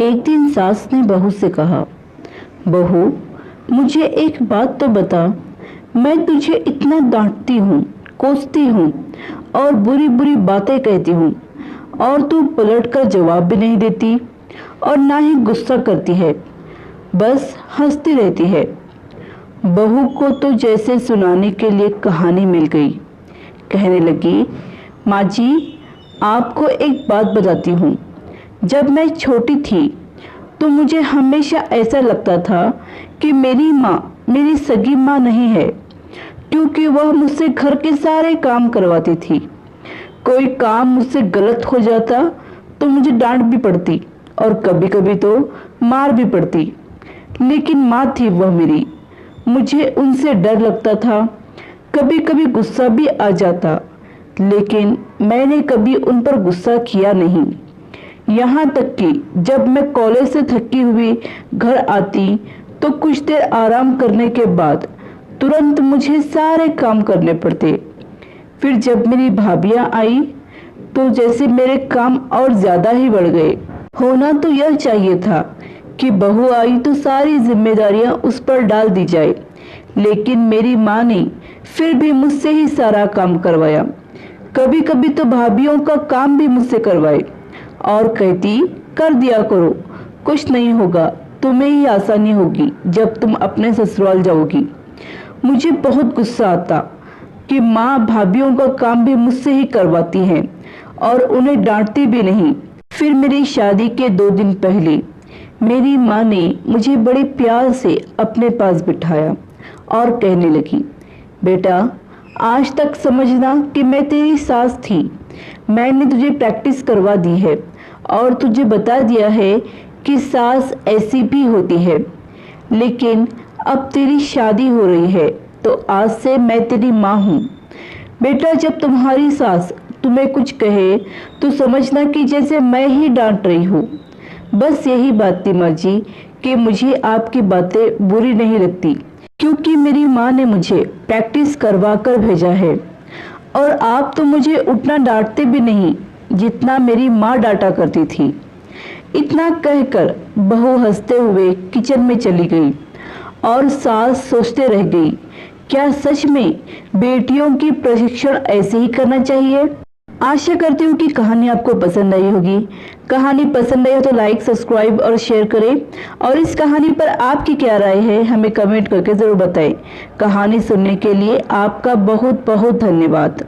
एक दिन सास ने बहू से कहा, बहू मुझे एक बात तो बता, मैं तुझे इतना डांटती हूँ, कोसती हूँ और बुरी बुरी बातें कहती हूँ और तू पलट कर जवाब भी नहीं देती और ना ही गुस्सा करती है, बस हंसती रहती है। बहू को तो जैसे सुनाने के लिए कहानी मिल गई। कहने लगी, माँ जी आपको एक बात बताती हूँ। जब मैं छोटी थी तो मुझे हमेशा ऐसा लगता था कि मेरी माँ मेरी सगी माँ नहीं है, क्योंकि वह मुझसे घर के सारे काम करवाती थी। कोई काम मुझसे गलत हो जाता तो मुझे डांट भी पड़ती और कभी कभी तो मार भी पड़ती, लेकिन माँ थी वह मेरी। मुझे उनसे डर लगता था, कभी कभी गुस्सा भी आ जाता, लेकिन मैंने कभी उन पर गुस्सा किया नहीं। यहाँ तक कि जब मैं कॉलेज से थकी हुई घर आती तो कुछ देर आराम करने के बाद तुरंत मुझे सारे काम करने पड़ते। फिर जब मेरी भाभियाँ आई तो जैसे मेरे काम और ज़्यादा ही बढ़ गए। होना तो यह चाहिए था कि बहू आई तो सारी जिम्मेदारियां उस पर डाल दी जाए, लेकिन मेरी माँ ने फिर भी मुझसे ही सारा काम करवाया। कभी कभी तो भाभीियों का काम भी मुझसे करवाए और कहती, कर दिया करो, कुछ नहीं होगा, तुम्हें ही आसानी होगी जब तुम अपने ससुराल जाओगी। मुझे बहुत गुस्सा आता कि माँ भाभीियों का काम भी मुझसे ही करवाती हैं और उन्हें डांटती भी नहीं। फिर मेरी शादी के 2 दिन पहले मेरी माँ ने मुझे बड़े प्यार से अपने पास बिठाया और कहने लगी, बेटा आज तक समझना कि मैं तेरी सास थी। मैंने तुझे प्रैक्टिस करवा दी है और तुझे बता दिया है कि सास ऐसी भी होती है, लेकिन अब तेरी शादी हो रही है तो आज से मैं तेरी माँ हूँ। बेटा जब तुम्हारी सास तुम्हें कुछ कहे तो समझना कि जैसे मैं ही डांट रही हूँ। बस यही बात थी माँ जी कि मुझे आपकी बातें बुरी नहीं लगती, क्योंकि मेरी माँ ने मुझे प्रैक्टिस करवा कर भेजा है। और आप तो मुझे उतना डांटते भी नहीं जितना मेरी माँ डांटा करती थी। इतना कहकर बहू हंसते हुए किचन में चली गई और सास सोचते रह गई, क्या सच में बेटियों की प्रशिक्षण ऐसे ही करना चाहिए। आशा करती हूँ कि कहानी आपको पसंद आई होगी। कहानी पसंद आई हो तो लाइक, सब्सक्राइब और शेयर करें और इस कहानी पर आपकी क्या राय है हमें कमेंट करके ज़रूर बताएं। कहानी सुनने के लिए आपका बहुत बहुत धन्यवाद।